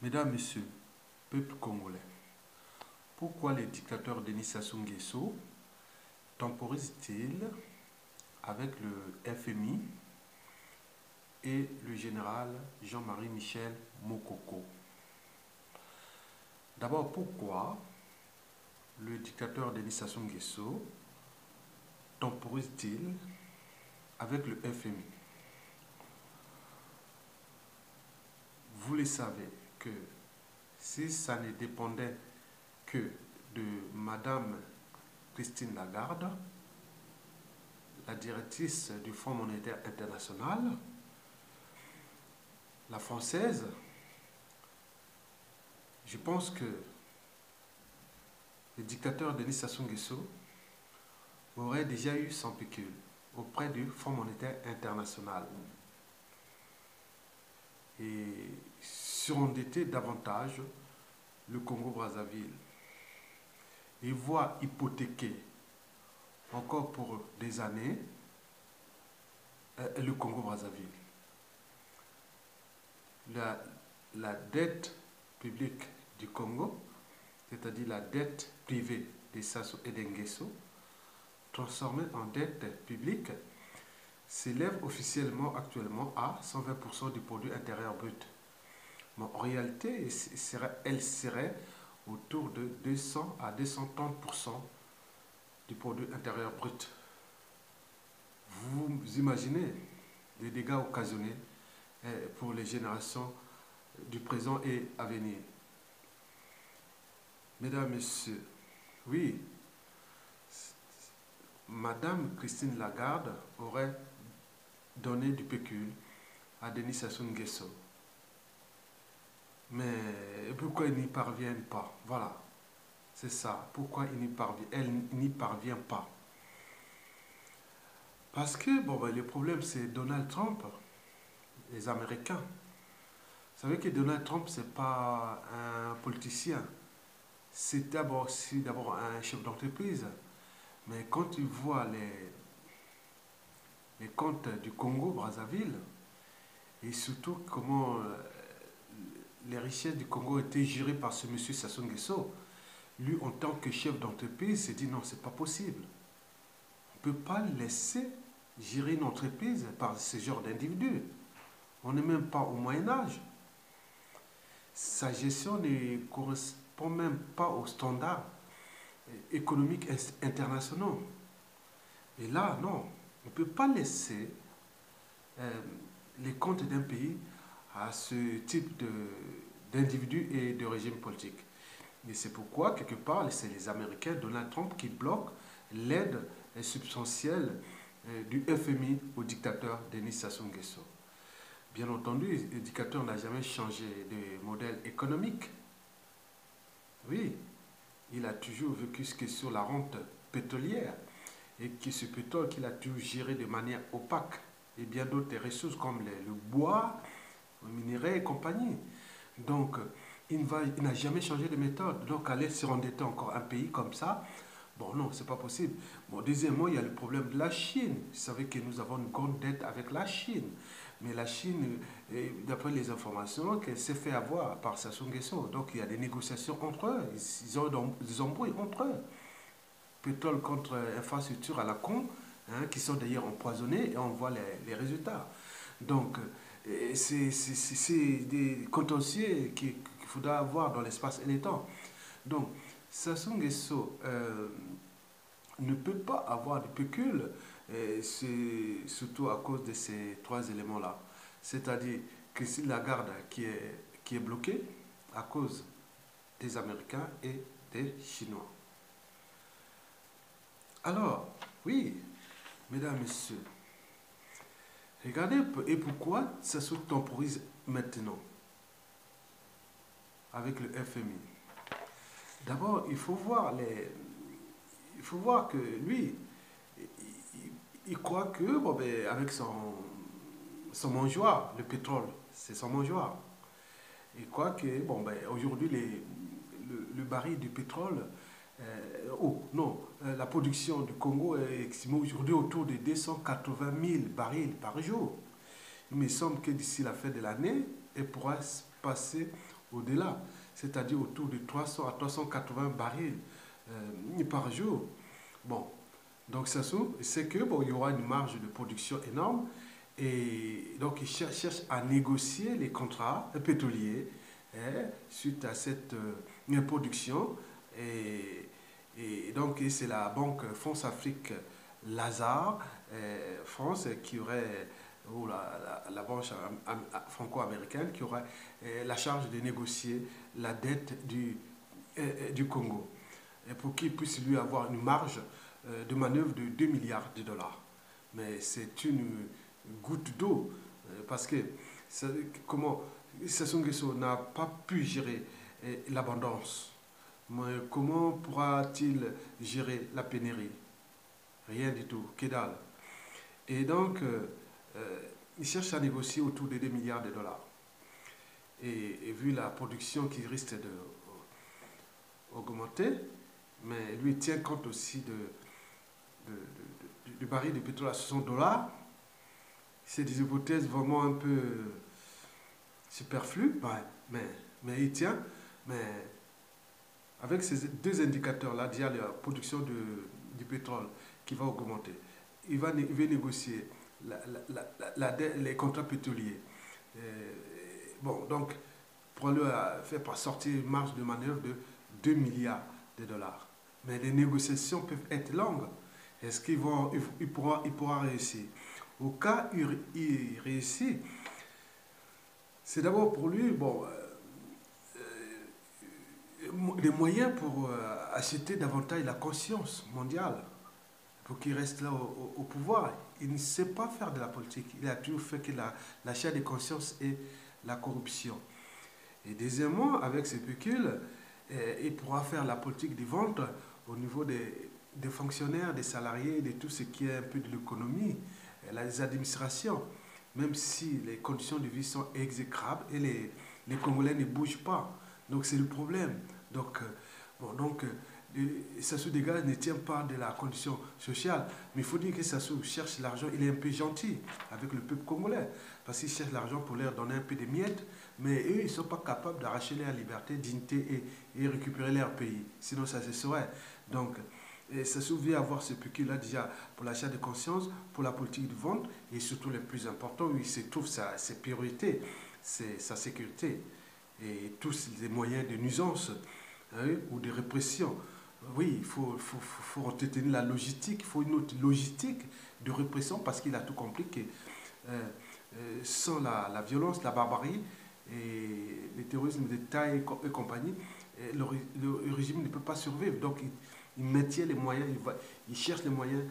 Mesdames, Messieurs, peuple congolais, pourquoi le dictateur Denis Sassou Nguesso temporise-t-il avec le FMI et le général Jean-Marie Michel Mokoko? D'abord, pourquoi le dictateur Denis Sassou Nguesso temporise-t-il avec le FMI? Vous le savez que si ça ne dépendait que de Madame Christine Lagarde, la directrice du Fonds monétaire international, la française, je pense que le dictateur Denis Sassou Nguesso aurait déjà eu son pécule auprès du Fonds monétaire international et surendetté davantage le Congo-Brazzaville et voit hypothéquer encore pour des années le Congo-Brazzaville. La dette publique du Congo, c'est-à-dire la dette privée de Sassou et d'Nguesso, transformée en dette publique, s'élève officiellement actuellement à 120% du produit intérieur brut. Mais en réalité, elle serait autour de 200 à 230% du produit intérieur brut. Vous imaginez les dégâts occasionnés pour les générations du présent et à venir. Mesdames, Messieurs, oui, Madame Christine Lagarde aurait donné du pécule à Denis Sassou Nguesso. Mais pourquoi ils n'y parviennent pas? Voilà, c'est ça. Pourquoi elle n'y parvient pas? Parce que le problème, c'est Donald Trump, les Américains. Vous savez que Donald Trump, ce n'est pas un politicien. C'est d'abord un chef d'entreprise. Mais quand il voit les comptes du Congo-Brazzaville, et surtout comment les richesses du Congo étaient gérées par ce monsieur Sassou Nguesso, lui, en tant que chef d'entreprise, s'est dit non, c'est pas possible. On ne peut pas laisser gérer une entreprise par ce genre d'individus. On n'est même pas au Moyen-Âge. Sa gestion ne correspond même pas aux standards économiques internationaux. Et là, non, on ne peut pas laisser les comptes d'un pays à ce type d'individus et de régime politique. Et c'est pourquoi, quelque part, c'est les Américains, Donald Trump, qui bloquent l'aide substantielle du FMI au dictateur Denis Sassou Nguesso. Bien entendu, le dictateur n'a jamais changé de modèle économique. Oui, il a toujours vécu sur la rente pétrolière et que ce pétrole qu'il a toujours géré de manière opaque et bien d'autres ressources comme le bois, le minerai et compagnie. Donc, il n'a jamais changé de méthode. Donc, aller se rendetter encore un pays comme ça, bon, non, c'est pas possible. Bon, deuxièmement, il y a le problème de la Chine. Vous savez que nous avons une grande dette avec la Chine. Mais la Chine, d'après les informations, qu'elle s'est fait avoir par Sassou Nguesso. Donc, il y a des négociations entre eux. Ils ont des embrouilles entre eux. Pétrole contre infrastructure à la con, hein, qui sont d'ailleurs empoisonnés, et on voit les résultats. Donc, c'est des contentieux qu'il faudra avoir dans l'espace et le temps. Donc, Sassou Nguesso ne peut pas avoir de pécule, c'est surtout à cause de ces trois éléments-là. C'est-à-dire Christine Lagarde qui est bloquée à cause des Américains et des Chinois. Alors, oui, mesdames, messieurs, regardez et pourquoi ça se temporise maintenant avec le FMI. D'abord, il faut voir que lui, il croit que avec son mangeoire, le pétrole, c'est son mangeoire. Il croit que aujourd'hui le baril du pétrole, la production du Congo est estimée aujourd'hui autour de 280 000 barils par jour. Il me semble que d'ici la fin de l'année, elle pourra passer au-delà, c'est-à-dire autour de 300 à 380 barils par jour. Bon, donc Sassou sait que bon, il y aura une marge de production énorme et donc il cherche à négocier les contrats pétroliers suite à cette production et donc c'est la banque France Afrique Lazare France qui aurait ou la branche franco-américaine qui aurait la charge de négocier la dette du Congo et pour qu'il puisse lui avoir une marge de manœuvre de 2 milliards de dollars. Mais c'est une goutte d'eau parce que comment Sassou Nguesso n'a pas pu gérer l'abondance. Mais comment pourra-t-il gérer la pénurie? Rien du tout, que dalle. Et donc, il cherche à négocier autour de 2 milliards de dollars. Et vu la production qui risque d'augmenter, mais lui tient compte aussi du baril de pétrole à 60 dollars. C'est des hypothèses vraiment un peu superflues, mais il tient. Mais avec ces deux indicateurs-là, déjà la production du pétrole qui va augmenter, il va négocier les contrats pétroliers. Bon, donc, pour lui faire sortir une marge de manœuvre de 2 milliards de dollars. Mais les négociations peuvent être longues. Est-ce qu'il pourra réussir? Au cas où il réussit, c'est d'abord pour lui bon, des moyens pour acheter davantage la conscience mondiale, pour qu'il reste là au pouvoir. Il ne sait pas faire de la politique. Il a toujours fait que l'achat de conscience et la corruption. Et deuxièmement, avec ses pécules, il pourra faire la politique des ventes au niveau des fonctionnaires, des salariés, de tout ce qui est un peu de l'économie, les administrations, même si les conditions de vie sont exécrables et les Congolais ne bougent pas. Donc c'est le problème. Donc, Sassou Dega ne tient pas de la condition sociale, mais il faut dire que Sassou cherche l'argent, il est un peu gentil avec le peuple congolais, parce qu'il cherche l'argent pour leur donner un peu de miettes, mais eux, ils ne sont pas capables d'arracher leur liberté, dignité et récupérer leur pays. Sinon, ça se saurait. Donc, Sassou vient avoir ce pécule-là déjà pour l'achat de conscience, pour la politique de vente, et surtout le plus important, où il se trouve ses priorités, sa sécurité, et tous les moyens de nuisance ou de répression. Oui, il faut entretenir la logistique, il faut une autre logistique de répression parce qu'il a tout compris que sans la violence, la barbarie et le terrorisme d'État et compagnie, le régime ne peut pas survivre. Donc il maintient les moyens, il cherche les moyens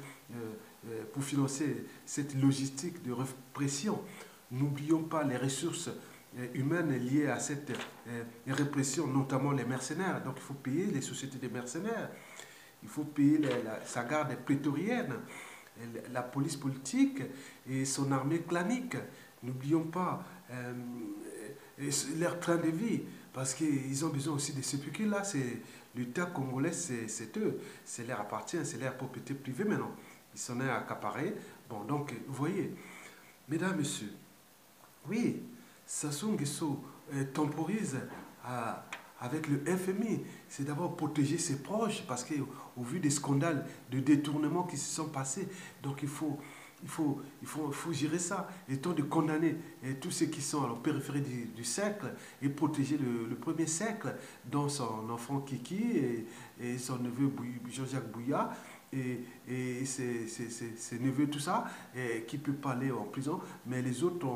pour financer cette logistique de répression. N'oublions pas les ressources humaines liées à cette répression, notamment les mercenaires. Donc il faut payer les sociétés de mercenaires, il faut payer sa garde prétorienne, la police politique et son armée clanique. N'oublions pas leur train de vie, parce qu'ils ont besoin aussi de ce pécule-là. L'État congolais, c'est eux, c'est leur appartient, c'est leur propriété privée maintenant. Ils s'en est accaparés. Bon, donc, vous voyez, mesdames, messieurs, oui, Sassou Nguesso temporise avec le FMI. C'est d'abord protéger ses proches parce qu'au vu des scandales de détournement qui se sont passés, donc il faut gérer ça. Et tant de condamner tous ceux qui sont à la périphérie du cercle et protéger le premier cercle, dont son enfant Kiki et son neveu Jean-Jacques Bouya et ses neveux, tout ça, qui ne peut pas aller en prison, mais les autres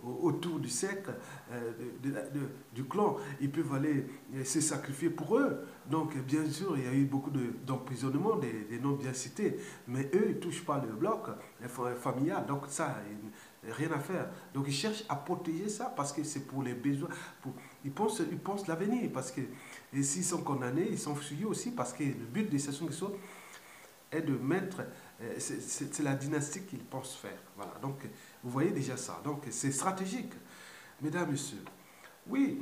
autour du cercle du clan, ils peuvent aller se sacrifier pour eux. Donc, bien sûr, il y a eu beaucoup d'emprisonnement des noms bien cités, mais eux, ils ne touchent pas le bloc familial, donc ça, rien à faire. Donc, ils cherchent à protéger ça parce que c'est pour les besoins. Ils pensent l'avenir parce que s'ils sont condamnés, ils sont fouillés aussi parce que le but de Sassou Nguesso est de mettre, c'est la dynastie qu'ils pensent faire. Voilà, donc vous voyez déjà ça. Donc c'est stratégique. Mesdames, Messieurs, oui,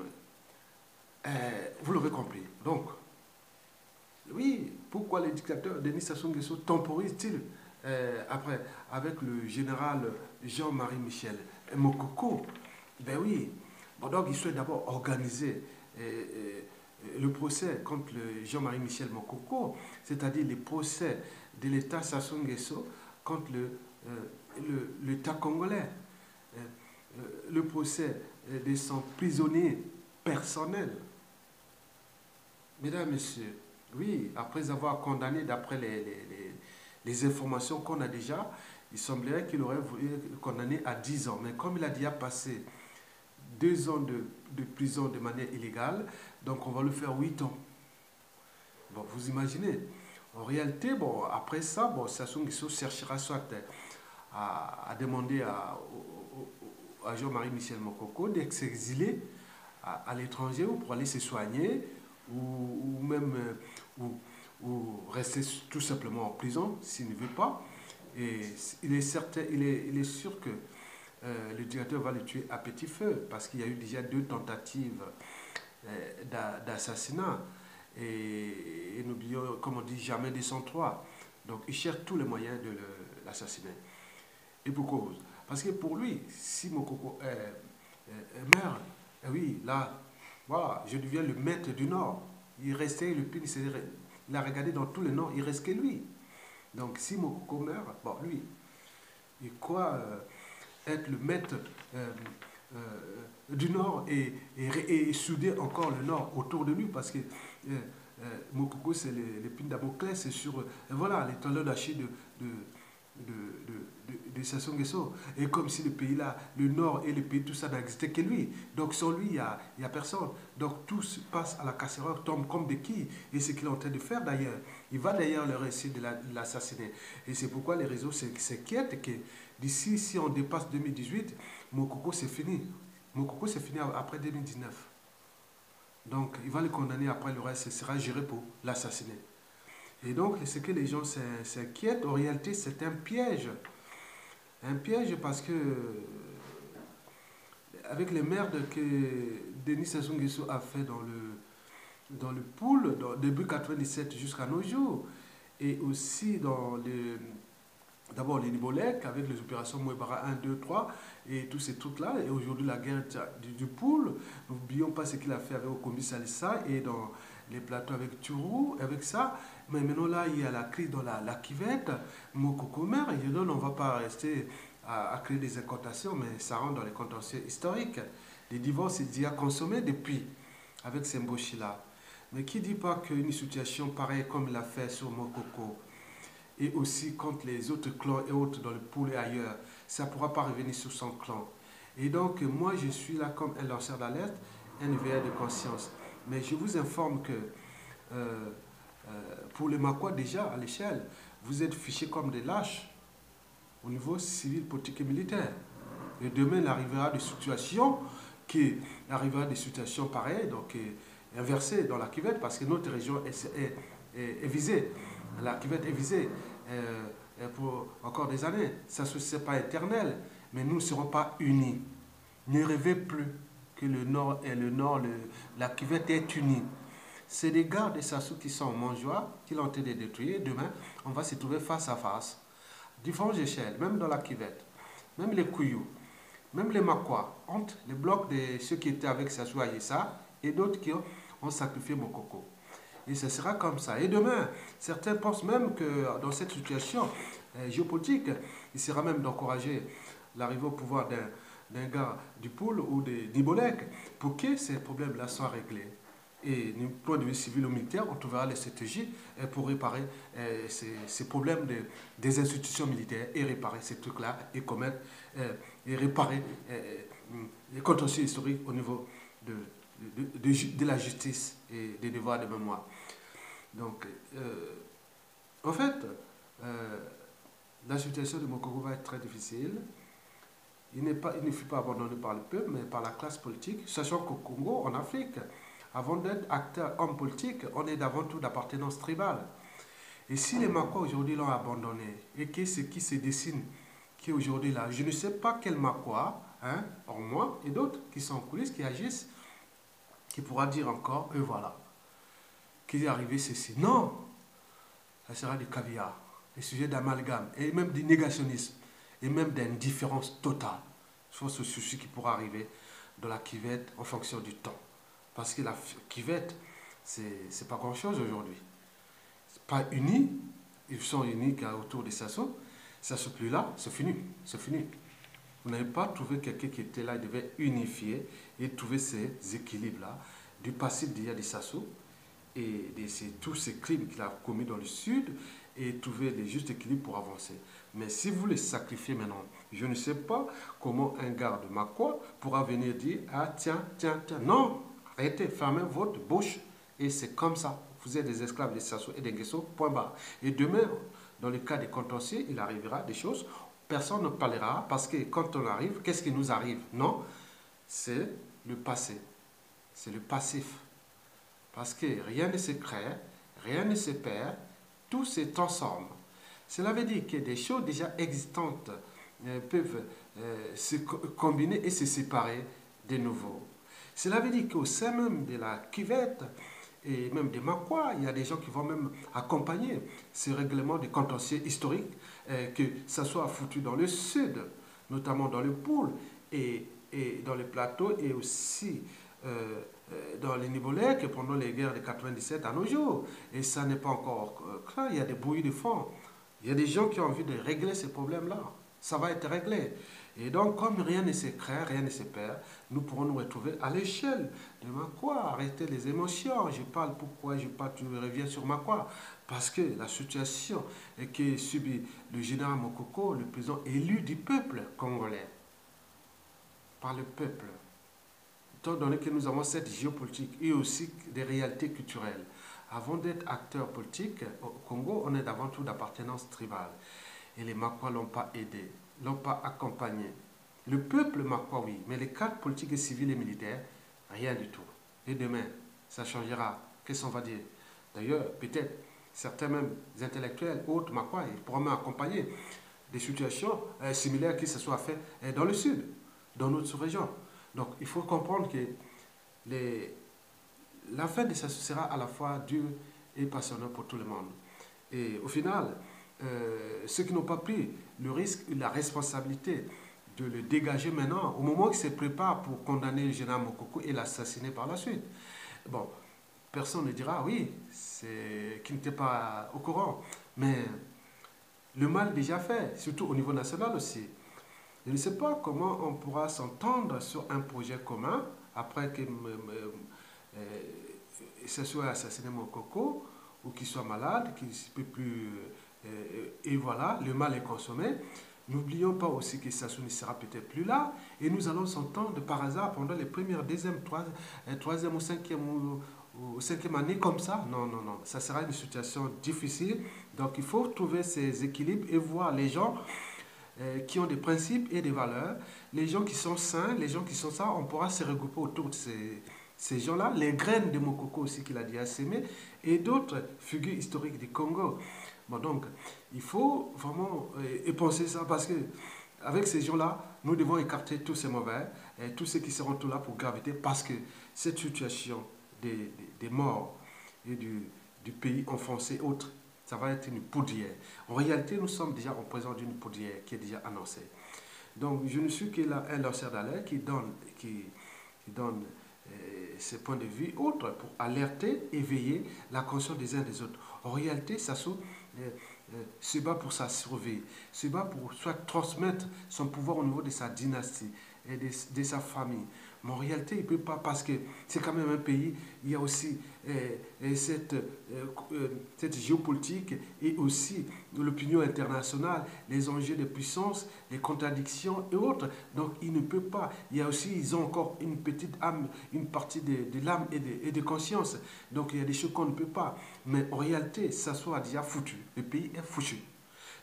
vous l'aurez compris. Donc, oui, pourquoi le dictateur Denis Sassou Nguesso temporise-t-il après avec le général Jean-Marie Michel Mokoko? Ben oui, Bon, donc, il souhaite d'abord organiser le procès contre Jean-Marie Michel Mokoko, c'est-à-dire les procès de l'État Sassou Nguesso contre l'État congolais. Le procès de son prisonnier personnel. Mesdames, Messieurs, oui, après avoir condamné, d'après les informations qu'on a déjà, il semblerait qu'il aurait voulu être condamné à 10 ans. Mais comme il a déjà passé 2 ans de prison de manière illégale, donc on va le faire 8 ans. Bon, vous imaginez. En réalité, bon, après ça, bon, Sassou Nguesso cherchera soit à demander à Jean-Marie Michel Mokoko d'être exilé à l'étranger ou pour aller se soigner ou même ou rester tout simplement en prison s'il ne veut pas. Et il est certain, il est sûr que le dictateur va le tuer à petit feu parce qu'il y a eu déjà 2 tentatives d'assassinat. Et n'oublions, comme on dit, jamais 203. Donc il cherche tous les moyens de l'assassiner. Et pour cause. Parce que pour lui, si Mokoko meurt, oui, là, voilà, je deviens le maître du Nord. Il restait le pin, il a regardé dans tout le Nord, il reste que lui. Donc si Mokoko meurt, bon, lui, il croit être le maître du Nord et souder encore le Nord autour de lui parce que Mokoko, c'est l'épine Damoclès, c'est sur voilà, les talons d'Achille de Sassou Nguesso. Et comme si le pays là, le Nord et le pays, tout ça n'existait que lui. Donc sans lui, il n'y a personne. Donc tout se passe à la casserole, tombe comme des quilles. Et c'est ce qu'il est en train de faire d'ailleurs. Il va d'ailleurs leur essayer de l'assassiner. Et c'est pourquoi les réseaux s'inquiètent que d'ici, si on dépasse 2018, Mokoko c'est fini. Mokoko c'est fini après 2019. Donc il va le condamner après, le reste sera géré pour l'assassiner. Et donc, ce que les gens s'inquiètent, en réalité, c'est un piège. Un piège parce que, avec les merdes que Denis Sassou Nguesso a fait dans le pool, début 97 jusqu'à nos jours, et aussi d'abord les Nibolek, avec les opérations Mouebara 1, 2, 3, et tous ces trucs-là, et aujourd'hui la guerre du pool, n'oublions pas ce qu'il a fait avec Okombi Salissa, et dans les plateaux avec Turou, avec ça. Mais maintenant là, il y a la crise dans la cuvette, Mokoko meurt, et donc on ne va pas rester à créer des incantations, mais ça rentre dans les contentieux historiques. Les divorces, il y a consommé depuis, avec ces Mboshi-là. Mais qui ne dit pas qu'une situation pareille comme il l'a fait sur Mokoko, et aussi contre les autres clans et autres dans le pool et ailleurs, ça ne pourra pas revenir sur son clan. Et donc, moi, je suis là comme un lanceur d'alerte, un éveilleur de conscience. Mais je vous informe que pour les Makois, déjà, à l'échelle, vous êtes fichés comme des lâches au niveau civil, politique et militaire. Et demain, il arrivera des situations pareilles, donc inversées dans la cuvette, parce que notre région est visée. La cuvette est visée pour encore des années. Ça ne pas éternel, mais nous ne serons pas unis. Ne rêvez plus que le Nord et le Nord, la cuvette est unie. C'est des gars de Sassou qui sont en mangeoire, qui l'ont été détruits. Demain, on va se trouver face à face. Différentes échelles, même dans la cuvette, même les Kouyou, même les Makwa, entre les blocs de ceux qui étaient avec Sassou Ayessa et d'autres qui ont sacrifié Mokoko. Et ce sera comme ça. Et demain, certains pensent même que dans cette situation géopolitique, il sera même d'encourager l'arrivée au pouvoir d'un gars du pool ou des Nibolek pour que ces problèmes-là soient réglés. Et du point de vue civil ou militaire, on trouvera les stratégies pour réparer ces problèmes des institutions militaires et réparer ces trucs-là et commettre et réparer les contentieux historiques au niveau de la justice et des devoirs de mémoire. Donc, en fait, la situation de Mokoko va être très difficile. Il ne fut pas abandonné par le peuple, mais par la classe politique, sachant qu'au Congo, en Afrique, avant d'être acteur, homme politique, on est avant tout d'appartenance tribale. Et si les Makwa aujourd'hui l'ont abandonné, et que ce qui se dessine, qui est aujourd'hui là, je ne sais pas quel Makwa, hors moi, et d'autres qui sont en coulisses, qui agissent, qui pourra dire encore, et voilà, qu'il est arrivé ceci. Non, ça sera du caviar, des sujets d'amalgame, et même du négationnisme, et même d'indifférence totale. Je pense que c'est ce qui pourra arriver dans la cuvette en fonction du temps. Parce que la cuvette, c'est pas grand-chose aujourd'hui. C'est pas uni, ils sont uniques autour de Sassou. Sassou plus là, c'est fini, c'est fini. Vous n'avez pas trouvé quelqu'un qui était là, il devait unifier et trouver ces équilibres-là du passé d'il y a des Sassou et tous ces crimes qu'il a commis dans le sud et trouver les justes équilibres pour avancer. Mais si vous les sacrifiez maintenant, je ne sais pas comment un garde Makwa pourra venir dire « Ah tiens, tiens, tiens ». Non, arrêtez, fermez votre bouche et c'est comme ça. Vous êtes des esclaves des Sassou et des Nguesso, point barre. Et demain, dans le cas des contentieux, il arrivera des choses, personne ne parlera parce que quand on arrive, qu'est-ce qui nous arrive? Non, c'est le passé, c'est le passif. Parce que rien ne se crée, rien ne se perd, tout se transforme. Cela veut dire que des choses déjà existantes peuvent se combiner et se séparer de nouveau. Cela veut dire qu'au sein même de la cuvette et même des Makwa, il y a des gens qui vont même accompagner ces règlements de contentieux historiques, que ça soit foutu dans le sud, notamment dans le pôle et dans les plateaux et aussi dans les Nibolèques pendant les guerres de 97 à nos jours. Et ça n'est pas encore clair, il y a des bouillies de fond. Il y a des gens qui ont envie de régler ces problèmes-là. Ça va être réglé. Et donc, comme rien ne se crée, rien ne se perd, nous pourrons nous retrouver à l'échelle de Makwa, arrêter les émotions. Je parle pourquoi, tu reviens sur Makwa. Parce que la situation que subit le général Mokoko, le président élu du peuple congolais, par le peuple, étant donné que nous avons cette géopolitique et aussi des réalités culturelles. Avant d'être acteur politique, au Congo, on est avant tout d'appartenance tribale. Et les Makwa ne l'ont pas aidé, ne l'ont pas accompagné. Le peuple Makwa, oui, mais les cadres politiques et civils et militaires, rien du tout. Et demain, ça changera. Qu'est-ce qu'on va dire? D'ailleurs, peut-être, certains même intellectuels, autres Makwa, ils pourront m'accompagner des situations similaires qui se soient faites dans le sud, dans notre sous-région. Donc, il faut comprendre que la fin de ça sera à la fois dure et passionnante pour tout le monde. Et au final, ceux qui n'ont pas pris le risque et la responsabilité de le dégager maintenant, au moment où il se prépare pour condamner le général Mokoko et l'assassiner par la suite. Bon, personne ne dira oui, c'est qu'il n'était pas au courant. Mais le mal est déjà fait, surtout au niveau national aussi. Je ne sais pas comment on pourra s'entendre sur un projet commun après que ce soit assassiné Mokoko ou qu'il soit malade, qu'il ne peut plus... et voilà, le mal est consommé. N'oublions pas aussi que Sassou ne sera peut-être plus là et nous allons s'entendre par hasard pendant les premières, deuxième, troisième ou cinquième année comme ça. Non, non, non. Ça sera une situation difficile. Donc il faut trouver ces équilibres et voir les gens qui ont des principes et des valeurs, les gens qui sont sains, les gens qui sont ça, on pourra se regrouper autour de ces gens-là, les graines de Mokoko aussi qu'il a dit à s'aimer, et d'autres figures historiques du Congo. Bon, donc, il faut vraiment penser ça, parce que avec ces gens-là, nous devons écarter tous ces mauvais, et tous ceux qui seront tout là pour graviter, parce que cette situation des morts et du pays enfoncé, autres, ça va être une poudrière. En réalité, nous sommes déjà en présence d'une poudrière qui est déjà annoncée. Donc, je ne suis que là un lanceur d'alerte qui donne ses points de vue autres pour alerter, éveiller la conscience des uns des autres. En réalité, Sassou se bat pour sa survie, se bat pour soit transmettre son pouvoir au niveau de sa dynastie et de sa famille. Mais en réalité, il ne peut pas, parce que c'est quand même un pays, il y a aussi cette géopolitique et aussi l'opinion internationale, les enjeux de puissance, les contradictions et autres. Donc, il ne peut pas. Il y a aussi, ils ont encore une petite âme, une partie de l'âme et de conscience. Donc, il y a des choses qu'on ne peut pas. Mais en réalité, ça soit déjà foutu. Le pays est foutu.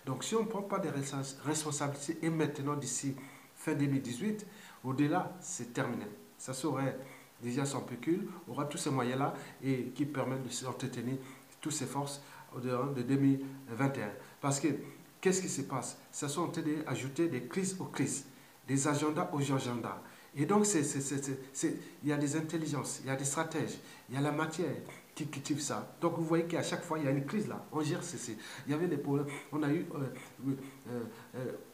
Donc, si on ne prend pas de responsabilités, et maintenant, d'ici fin 2018, au-delà, c'est terminé. Ça serait déjà son pécule, aura tous ces moyens-là et qui permettent de s'entretenir toutes ses forces au-delà de 2021. Parce que, qu'est-ce qui se passe? Ça sont en train d'ajouter des crises aux crises, des agendas aux agendas. Et donc, il y a des intelligences, il y a des stratèges, il y a la matière qui cultivent ça. Donc vous voyez qu'à chaque fois, il y a une crise là. On gère ceci. Il y avait des problèmes. On a eu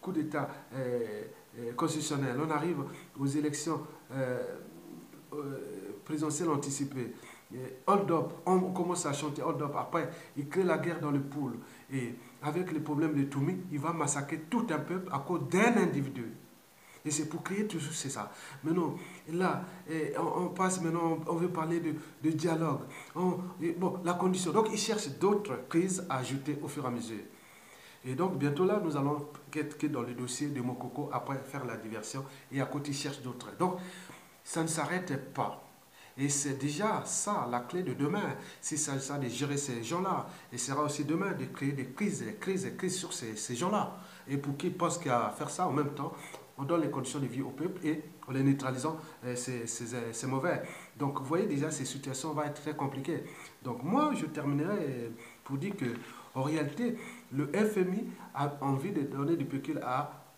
coup d'État constitutionnel. On arrive aux élections présidentielles anticipées. Hold up, on commence à chanter hold up. Après, il crée la guerre dans le pool. Et avec les problèmes de Toumi, il va massacrer tout un peuple à cause d'un individu. Et c'est pour créer toujours, c'est ça. Maintenant, là, on passe maintenant, on veut parler de dialogue. Bon, la condition. Donc, ils cherchent d'autres crises à ajouter au fur et à mesure. Et donc, bientôt là, nous allons être dans le dossier de Mokoko, après faire la diversion, et à côté, ils cherchent d'autres. Donc, ça ne s'arrête pas. Et c'est déjà ça, la clé de demain. Si ça de gérer ces gens-là, et ce sera aussi demain de créer des crises sur ces gens-là. Et pour qu'ils pensent qu'à faire ça en même temps, on donne les conditions de vie au peuple et en les neutralisant, c'est mauvais. Donc, vous voyez déjà, ces situations vont être très compliquées. Donc, moi, je terminerai pour dire que, en réalité, le FMI a envie de donner du pécule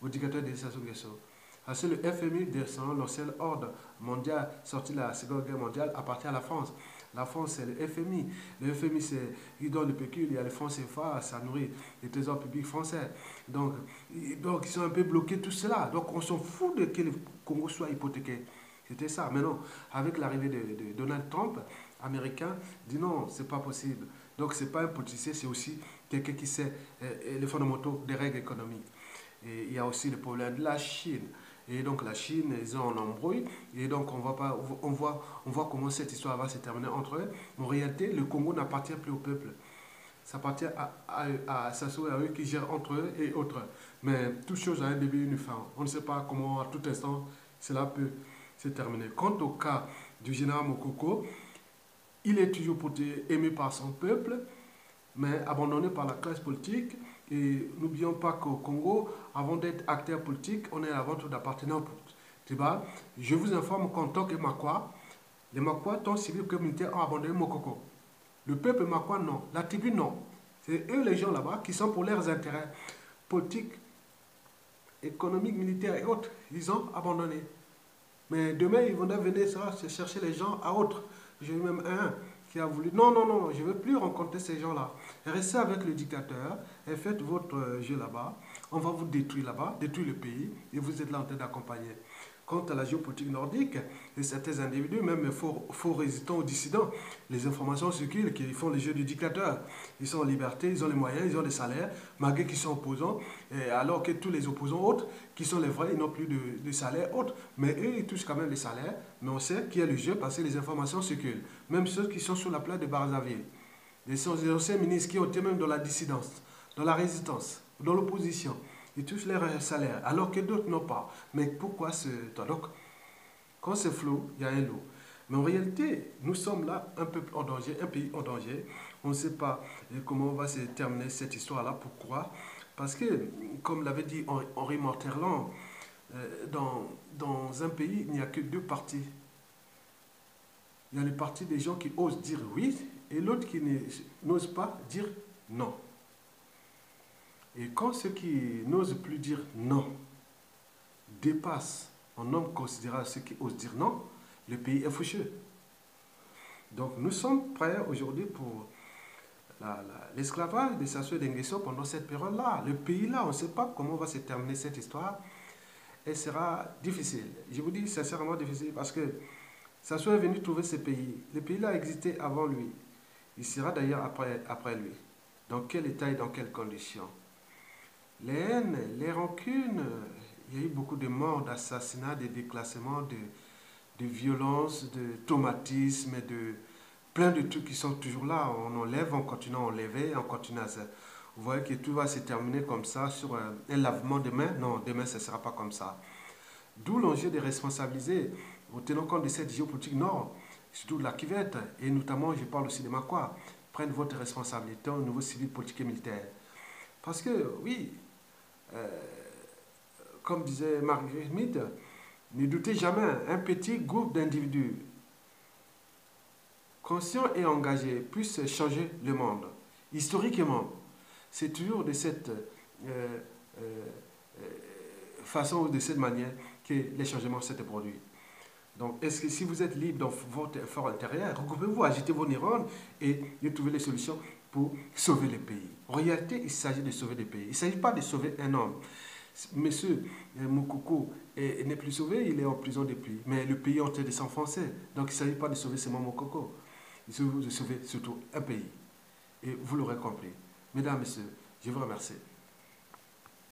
aux dictateurs de Sassou Nguesso. Parce que le FMI, selon l'ancienne ordre mondial sorti de la Seconde Guerre mondiale, appartient à la France. La France, c'est le FMI. Le FMI, il donne le pécule, il y a le franc CFA, ça nourrit les trésors publics français. Donc, ils sont un peu bloqués, tout cela. Donc, on s'en fout de que le Congo soit hypothéqué. C'était ça. Maintenant, avec l'arrivée de Donald Trump, américain, dit non, c'est pas possible. Donc, c'est pas un politicien, c'est aussi quelqu'un qui sait les fondamentaux des règles économiques. Et il y a aussi le problème de la Chine. Et donc la Chine, ils ont un embrouille. Et donc on voit comment cette histoire va se terminer entre eux. En réalité, le Congo n'appartient plus au peuple. Ça appartient à Sassou et à eux qui gèrent entre eux et autres. Mais toute chose a un début et une fin. On ne sait pas comment à tout instant cela peut se terminer. Quant au cas du général Mokoko, il est toujours aimé par son peuple, mais abandonné par la classe politique. Et n'oublions pas qu'au Congo, avant d'être acteur politique, on est avant tout d'appartenant politique. Je vous informe qu'en tant que Makwa, les Makwa, tant civils que militaires, ont abandonné Mokoko. Le peuple Makwa, non. La tribu, non. C'est eux les gens là-bas qui sont pour leurs intérêts politiques, économiques, militaires et autres. Ils ont abandonné. Mais demain, ils vont venir chercher les gens à autres. J'ai eu même un qui a voulu, non, je ne veux plus rencontrer ces gens-là. Restez avec le dictateur et faites votre jeu là-bas. On va vous détruire là-bas, détruire le pays, et vous êtes là en train d'accompagner. Quant à la géopolitique nordique, et certains individus, même faux résistants ou dissidents, les informations circulent qu'ils font le jeu du dictateur. Ils sont en liberté, ils ont les moyens, ils ont les salaires, malgré qu'ils sont opposants, et alors que tous les opposants autres, qui sont les vrais, ils n'ont plus de salaire autre. Mais eux, ils touchent quand même les salaires, mais on sait qui est le jeu parce que les informations circulent. Même ceux qui sont sur la place de Brazzaville, les anciens ministres qui ont été même dans la dissidence, dans la résistance, dans l'opposition, ils touchent leur salaire, alors que d'autres n'ont pas. Mais pourquoi ce temps? Donc, quand c'est flou, il y a un lot. Mais en réalité, nous sommes là, un peuple en danger, un pays en danger. On ne sait pas comment va se terminer cette histoire-là. Pourquoi? Parce que, comme l'avait dit Henri Morterland, dans un pays, il n'y a que deux partis. Il y a le parti des gens qui osent dire oui et l'autre qui n'ose pas dire non. Et quand ceux qui n'osent plus dire non dépassent en nombre considérable ceux qui osent dire non, le pays est fouchu. Donc nous sommes prêts aujourd'hui pour l'esclavage de Sassou Nguesso pendant cette période-là. Le pays là, on ne sait pas comment va se terminer cette histoire. Et sera difficile. Je vous dis sincèrement difficile parce que Sassou est venu trouver ce pays. Le pays là a existé avant lui. Il sera d'ailleurs après lui. Dans quel état et dans quelles conditions? Les haines, les rancunes, il y a eu beaucoup de morts, d'assassinats, de déclassements, de violences, de traumatismes, de plein de trucs qui sont toujours là. On enlève, on continue à enlever, on continue à... Vous voyez que tout va se terminer comme ça sur un lavement de mains. Non, demain, ce ne sera pas comme ça. D'où l'enjeu de responsabiliser, en tenant compte de cette géopolitique nord, surtout de la Kivette, et notamment, je parle aussi de Makwa, prennent votre responsabilité au niveau civil, politique et militaire. Parce que, oui, comme disait Margaret Mead, ne doutez jamais, un petit groupe d'individus conscients et engagés puisse changer le monde. Historiquement, c'est toujours de cette façon ou de cette manière que les changements s'étaient produits. Donc, est-ce que si vous êtes libre dans votre effort intérieur, regroupez-vous, agitez vos neurones et trouvez les solutions pour sauver les pays. En réalité, il s'agit de sauver des pays. Il ne s'agit pas de sauver un homme. Monsieur Moukoko n'est plus sauvé, il est en prison depuis. Mais le pays est en train de s'enfoncer. Donc, il ne s'agit pas de sauver seulement Moukoko. Il s'agit de sauver surtout un pays. Et vous l'aurez compris. Mesdames, Messieurs, je vous remercie.